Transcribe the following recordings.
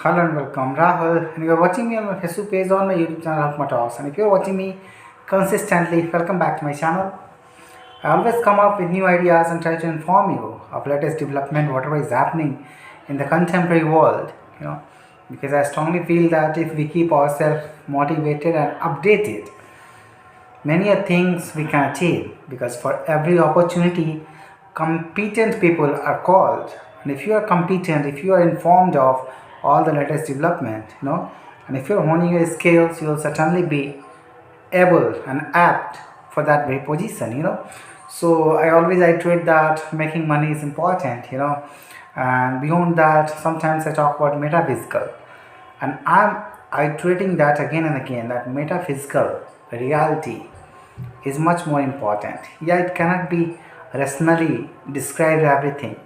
Hello and welcome, Rahul. And you're watching me on my Facebook page on my YouTube channel, Hakma Talks. And if you're watching me consistently, welcome back to my channel. I always come up with new ideas and try to inform you of latest development, whatever is happening in the contemporary world. You know, because I strongly feel that if we keep ourselves motivated and updated, many a things we can achieve. Because for every opportunity, competent people are called. And if you are competent, if you are informed of all the latest development, and if you're honing your skills, you will certainly be able and apt for that very position. So I always iterate that making money is important. And beyond that, sometimes I talk about metaphysical, and I'm iterating that again and again, that metaphysical reality is much more important. Yeah, it cannot be rationally described everything,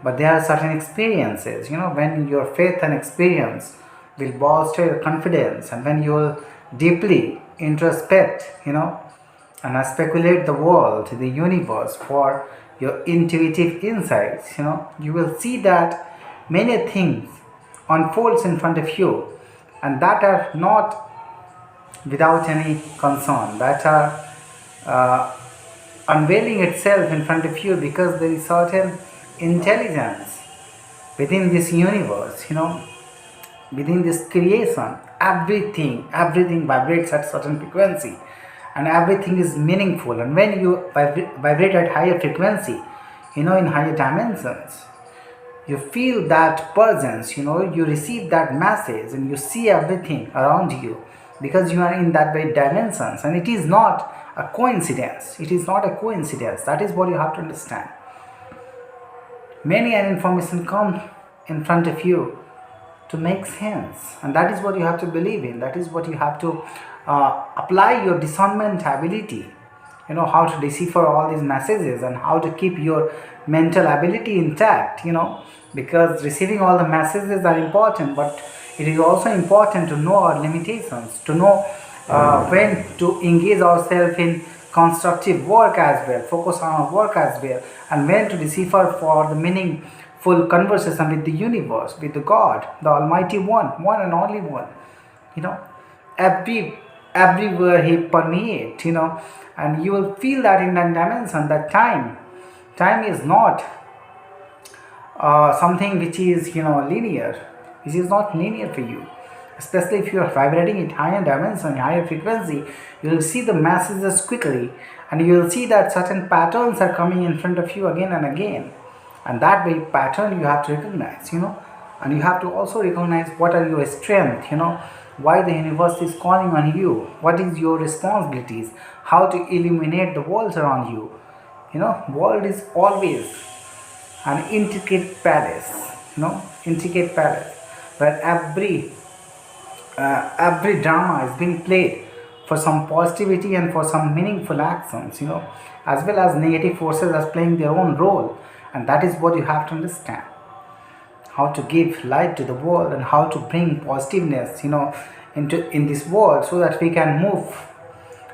but there are certain experiences, when your faith and experience will bolster your confidence, and when you will deeply introspect, and speculate the world, the universe for your intuitive insights, you will see that many things unfolds in front of you, and that are not without any concern, that are uh, unveiling itself in front of you, because there is certain intelligence within this universe, within this creation. Everything vibrates at certain frequency, and everything is meaningful. And when you vibrate at higher frequency, in higher dimensions, you feel that presence, you receive that message, and you see everything around you, because you are in that very dimensions. And it is not a coincidence. That is what you have to understand. Many an information come in front of you to make sense, and that is what you have to believe in. That is what you have to apply your discernment ability, how to decipher all these messages, and how to keep your mental ability intact, because receiving all the messages are important, but it is also important to know our limitations, to know when to engage ourselves in constructive work as well, focus on our work as well, and when to decipher for the meaningful conversation with the universe, with the God, the Almighty One and only One. You know, every everywhere He permeates. And you will feel that in that dimension, that time is not something which is linear. This is not linear for you, especially if you are vibrating at higher dimension, higher frequency. You will see the messages quickly, and you will see that certain patterns are coming in front of you again and again, and that very pattern you have to recognize, and you have to also recognize what are your strengths, why the universe is calling on you, what is your responsibilities, how to illuminate the world around you. World is always an intricate palace, intricate palace, where every drama is being played for some positivity and for some meaningful actions, as well as negative forces as playing their own role. And that is what you have to understand, how to give light to the world, and how to bring positiveness, in this world, so that we can move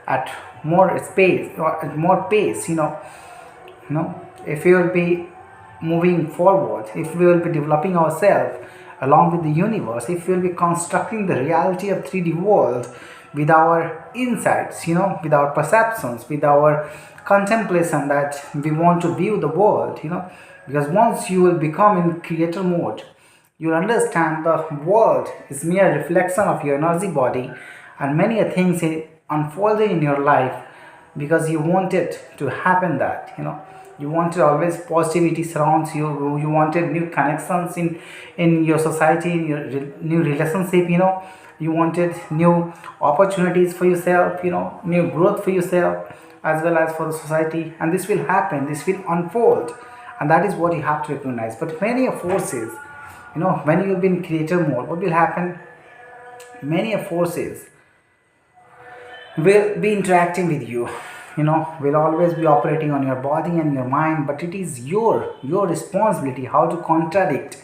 at more space or at more pace. If we will be moving forward, if we will be developing ourselves along with the universe, if we will be constructing the reality of 3D world with our insights, with our perceptions, with our contemplation, that we want to view the world, because once you will become in creator mode, you'll understand the world is mere reflection of your energy body, and many a things unfolding in your life, because you want it to happen, that you wanted always positivity surrounds you. You wanted new connections in your society, in your new relationship. You wanted new opportunities for yourself, new growth for yourself as well as for the society, and this will happen, this will unfold, and that is what you have to recognize. But many of forces, when you've been creator mode, what will happen? Many of forces will be interacting with you, will always be operating on your body and your mind, but it is your responsibility how to contradict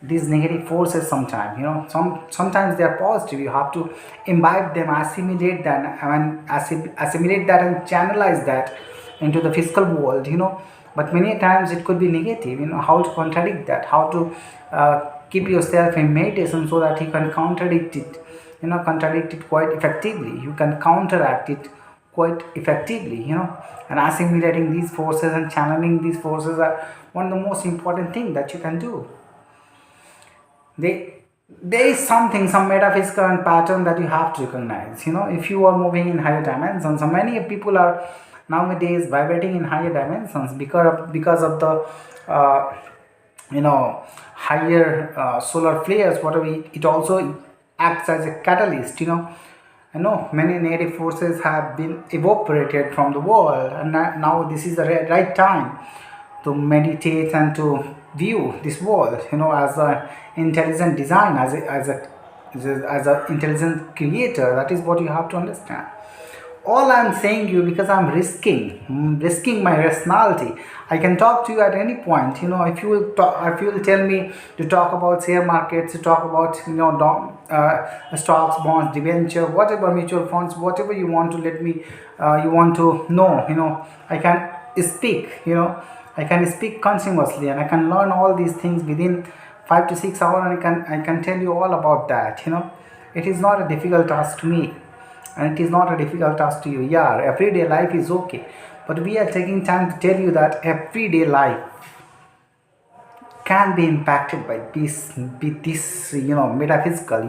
these negative forces. Sometimes, sometimes they are positive. You have to imbibe them, assimilate them, and assimilate that and channelize that into the physical world. But many times it could be negative. How to contradict that, how to keep yourself in meditation so that you can contradict it, contradict it quite effectively. You can counteract it quite effectively, and assimilating these forces and channeling these forces are one of the most important thing that you can do. they there is something, some metaphysical and pattern that you have to recognize. If you are moving in higher dimensions, and many people are nowadays vibrating in higher dimensions because of the higher solar flares, whatever. It also acts as a catalyst. I know many negative forces have been evaporated from the world, and now this is the right time to meditate and to view this world, as an intelligent design, as a intelligent creator. That is what you have to understand. All I'm saying you, because I'm risking my rationality. I can talk to you at any point. If you will tell me to talk about share markets, to talk about stocks, bonds, debenture, whatever, mutual funds, whatever you want to let me, you want to know. I can speak. I can speak continuously, and I can learn all these things within 5 to 6 hours, and I can tell you all about that. It is not a difficult task to me, and it is not a difficult task to you. Yeah, everyday life is okay, but we are taking time to tell you that everyday life can be impacted by this, with this, metaphysical,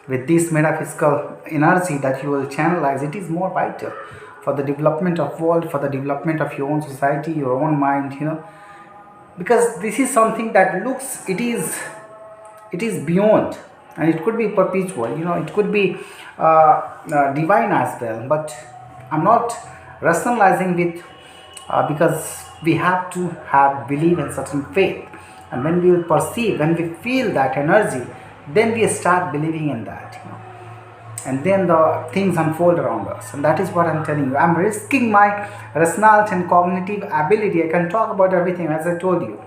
with this metaphysical energy that you will channelize. It is more vital for the development of world, for the development of your own society, your own mind, because this is something that looks, it is beyond, and it could be perpetual, it could be divine as well. But I'm not rationalizing with, because we have to have belief in certain faith, and when we perceive, when we feel that energy, then we start believing in that, and then the things unfold around us. And that is what I'm telling you. I'm risking my rationality and cognitive ability. I can talk about everything, as I told you.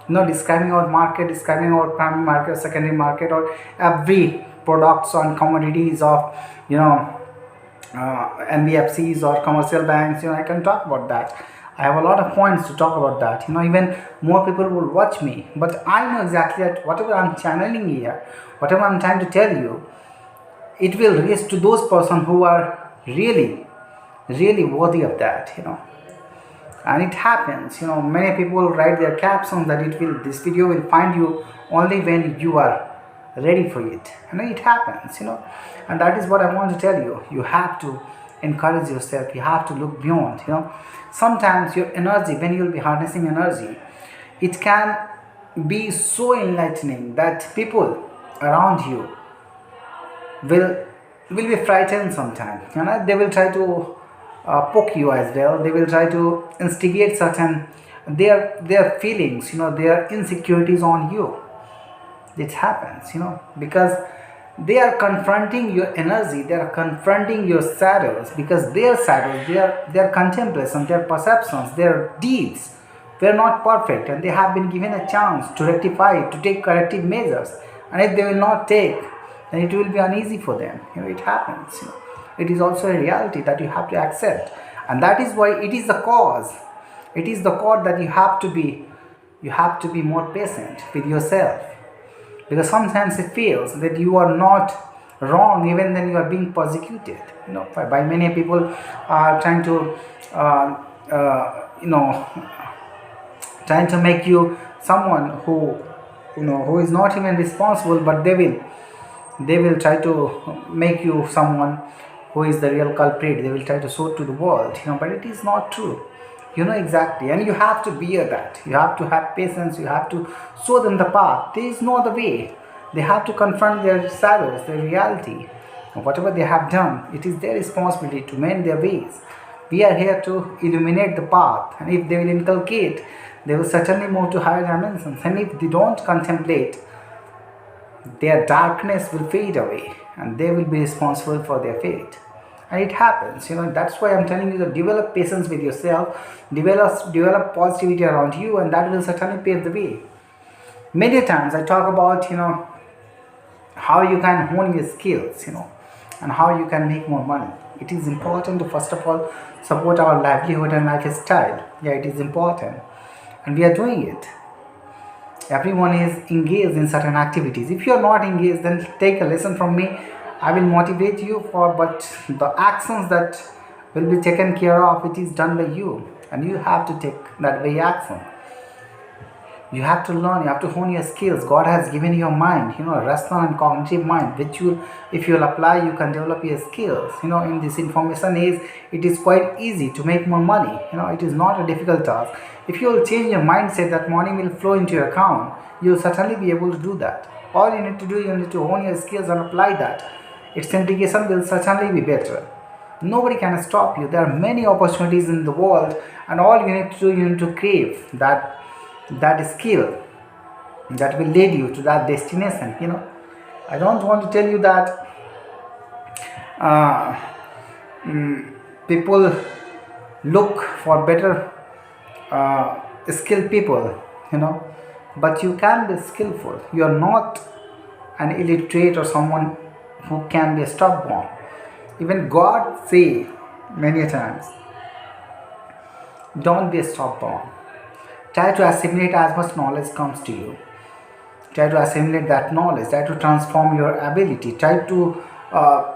Describing our market, describing our primary market, secondary market, or every products on commodities of NBFCs or commercial banks. I can talk about that. I have a lot of points to talk about that. Even more people will watch me, but I know exactly that whatever I'm channeling here, whatever I'm trying to tell you, it will reach to those persons who are really, really worthy of that. And it happens. Many people write their captions that this video will find you only when you are ready for it. It happens. And that is what I want to tell you. You have to encourage yourself. You have to look beyond. Sometimes your energy, when you will be harnessing energy, it can be so enlightening that people around you will be frightened sometimes. They will try to poke you as well. They will try to instigate certain their feelings, their insecurities on you. It happens, because they are confronting your energy, they are confronting your shadows, because their shadows, their contemplation, their perceptions, their deeds were not perfect, and they have been given a chance to rectify, to take corrective measures. And if they will not take, then it will be uneasy for them. It happens. It is also a reality that you have to accept, and that is why it is the cause. It is the cause that you have to be more patient with yourself, because sometimes it feels that you are not wrong even then you are being persecuted. By many people are trying to trying to make you someone who is not even responsible, but they will try to make you someone who is the real culprit. They will try to show it to the world, but it is not true. Exactly, and you have to bear that. You have to have patience. You have to show them the path. There is no other way. They have to confront their shadows, their reality. Whatever they have done, it is their responsibility to mend their ways. We are here to illuminate the path, and if they will inculcate, they will certainly move to higher dimensions. And if they don't contemplate, their darkness will fade away, and they will be responsible for their fate. And it happens. That's why I'm telling you to develop patience with yourself, develop positivity around you, and that will certainly pave the way. Many times I talk about how you can hone your skills, and how you can make more money. It is important to first of all support our livelihood and lifestyle. Yeah, it is important, and we are doing it. Everyone is engaged in certain activities. If you are not engaged, then take a lesson from me. I will motivate you for, but the actions that will be taken care of, it is done by you, and you have to take that way action. You have to learn, you have to hone your skills. God has given you a mind, rational and cognitive mind, which you, if you will apply, you can develop your skills. In this information age, it is quite easy to make more money. It is not a difficult task. If you will change your mindset that money will flow into your account, you will certainly be able to do that. All you need to do, you need to hone your skills and apply that. Its implication will certainly be better. Nobody can stop you. There are many opportunities in the world, and all you need to do, you need to crave that skill that will lead you to that destination. I don't want to tell you that uh, people look for better skilled people, but you can be skillful. You are not an illiterate or someone who can be stubborn. Even God say many times, don't be stubborn. Try to assimilate as much knowledge comes to you. Try to assimilate that knowledge. Try to transform your ability. Try to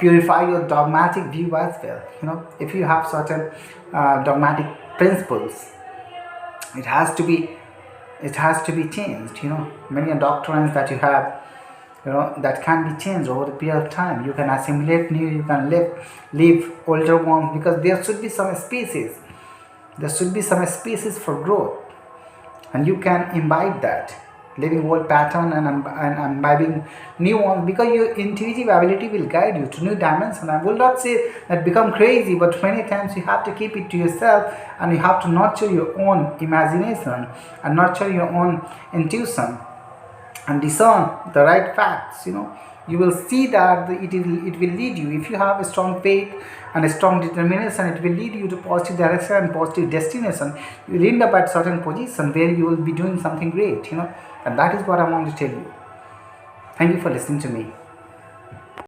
purify your dogmatic view as well. If you have certain dogmatic principles, it has to be changed. Many doctrines that you have, that can be changed over the period of time. You can assimilate new. You can leave older ones, because there should be some species. There should be some species for growth, and you can imbibe that, leaving old pattern and imbibing new ones, because your intuitive ability will guide you to new dimension. I will not say that become crazy, but many times you have to keep it to yourself, and you have to nurture your own imagination and nurture your own intuition and discern the right facts. You will see that it will lead you. If you have a strong faith and a strong determination, it will lead you to positive direction and positive destination. You will end up at certain position where you will be doing something great. And that is what I want to tell you. Thank you for listening to me.